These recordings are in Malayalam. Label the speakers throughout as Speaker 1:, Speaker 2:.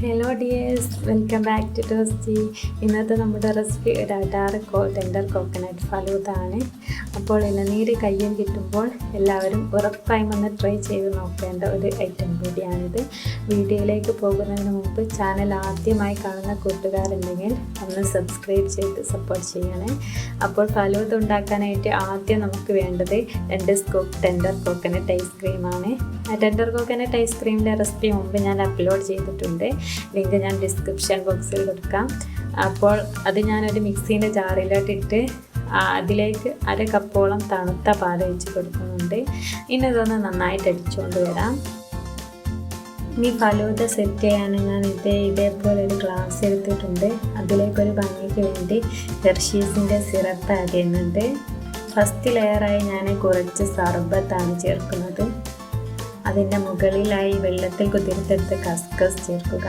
Speaker 1: Hello dears, welcome back to Toasty. ഇന്നത്തെ നമ്മുടെ റെസിപ്പി ഒരു അടാറ് ടെൻഡർ കോക്കനട്ട് ഫലൂദ ആണ്. അപ്പോൾ ഇളനീര് കയ്യിൽ കിട്ടുമ്പോൾ എല്ലാവരും ഉറപ്പായും ഒന്ന് ട്രൈ ചെയ്ത് നോക്കേണ്ട ഒരു ഐറ്റം കൂടിയാണിത്. വീഡിയോയിലേക്ക് പോകുന്നതിന് മുമ്പ് ചാനൽ ആദ്യമായി കാണുന്ന കൂട്ടുകാരുണ്ടെങ്കിൽ ഒന്ന് സബ്സ്ക്രൈബ് ചെയ്ത് സപ്പോർട്ട് ചെയ്യണേ. അപ്പോൾ ഫലൂദ ഉണ്ടാക്കാനായിട്ട് ആദ്യം നമുക്ക് വേണ്ടത് 2 സ്കൂപ്പ് ടെൻഡർ കോക്കനട്ട് ഐസ്ക്രീമാണ്. ടെൻഡർ കോക്കനട്ട് ഐസ്ക്രീമിൻ്റെ റെസിപ്പി മുമ്പ് ഞാൻ അപ്ലോഡ് ചെയ്തിട്ടുണ്ട്. ലിങ്ക് ഞാൻ ഡിസ്ക്രിപ്ഷൻ ബോക്സിൽ കൊടുക്കാം. അപ്പോൾ അത് ഞാനൊരു മിക്സീൻ്റെ ജാറിലോട്ടിട്ട് അതിലേക്ക് 1/2 കപ്പോളം തണുത്ത പാൽ ഒഴിച്ച് കൊടുക്കുന്നുണ്ട്. ഇനി ഇതൊന്ന് നന്നായിട്ട് അടിച്ചുകൊണ്ട് വരാം. ഇനി ഫലൂദ സെറ്റ് ചെയ്യാൻ ഞാൻ ഇതേപോലെ ഒരു ഗ്ലാസ് എടുത്തിട്ടുണ്ട്. അതിലേക്കൊരു ഭംഗിക്ക് വേണ്ടി ഹെർഷീസിൻ്റെ സിറപ്പ് ആഡ് ചെയ്യുന്നുണ്ട്. ഫസ്റ്റ് ലെയറായി ഞാൻ കുറച്ച് സർബത്താണ് ചേർക്കുന്നത്. അതിൻ്റെ മുകളിലായി വെള്ളത്തിൽ കുതിർത്തെടുത്ത് കസ്കസ് ചേർക്കുക.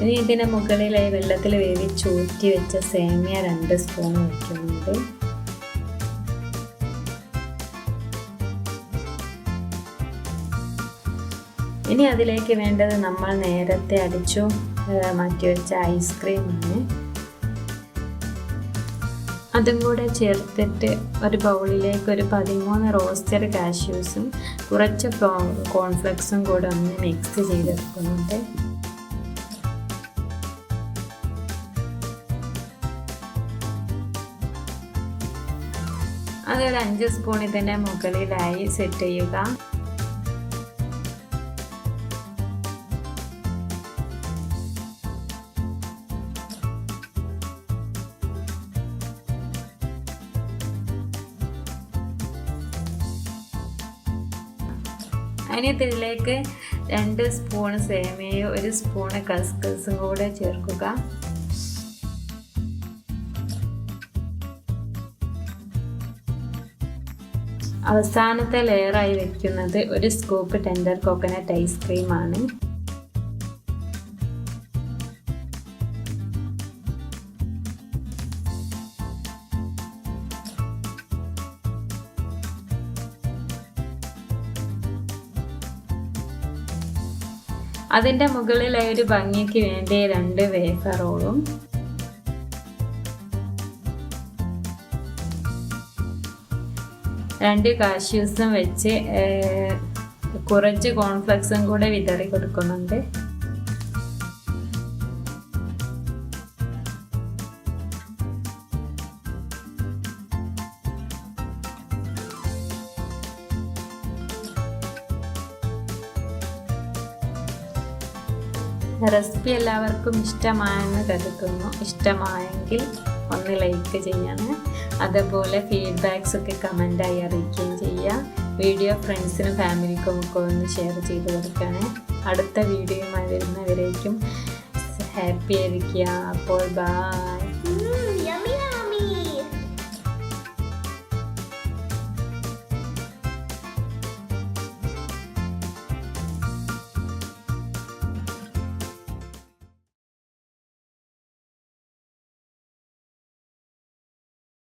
Speaker 1: ഇനി ഇതിന് മുകളിലായി വെള്ളത്തിൽ വേവിച്ചൂറ്റി വെച്ച സേമിയ 2 സ്പൂൺ വയ്ക്കുന്നുണ്ട്. ഇനി അതിലേക്ക് വേണ്ടത് നമ്മൾ നേരത്തെ അടിച്ചു മാറ്റിവെച്ച ഐസ്ക്രീമാണ്. അതും കൂടെ ചേർത്തിട്ട് ഒരു ബൗളിലേക്ക് ഒരു 13 റോസ്റ്റഡ് കാഷ്യൂസും കുറച്ച് കോൺഫ്ലെക്സും കൂടെ ഒന്ന് മിക്സ് ചെയ്തെടുക്കുന്നുണ്ട്. അതൊരു 5 സ്പൂൺ ഇതിൻ്റെ മുകളിലായി സെറ്റ് ചെയ്യുക. അതിന് ഇതിലേക്ക് 2 സ്പൂൺ സേമിയയും 1 സ്പൂൺ കസ്കസും കൂടെ ചേർക്കുക. അവസാനത്തെ ലെയറായി വെക്കുന്നത് 1 സ്കൂപ്പ് ടെൻഡർ കോക്കനട്ട് ഐസ്ക്രീമാണ്. അതിൻ്റെ മുകളിലായി ഒരു ഭംഗിക്ക് വേണ്ടി 2 വേഫർ റോളും രണ്ട് കാഷ്യൂസും വെച്ച് കുറച്ച് കോൺഫ്ലെക്സും കൂടെ വിതറി കൊടുക്കുന്നുണ്ട്. റെസിപ്പി എല്ലാവർക്കും ഇഷ്ടമായെന്ന് കരുതുന്നു. ഇഷ്ടമായെങ്കിൽ ഒന്ന് ലൈക്ക് ചെയ്യണം. അതുപോലെ ഫീഡ്ബാക്സ് ഒക്കെ കമൻ്റായി അറിയിക്കുകയും ചെയ്യുക. വീഡിയോ ഫ്രണ്ട്സിനും ഫാമിലിക്കും ഒക്കെ ഒന്ന് ഷെയർ ചെയ്ത് കൊടുക്കണേ. അടുത്ത വീഡിയോയുമായി വരുന്നവരേക്കും ഹാപ്പി ആയിരിക്കുക. അപ്പോൾ ബൈ.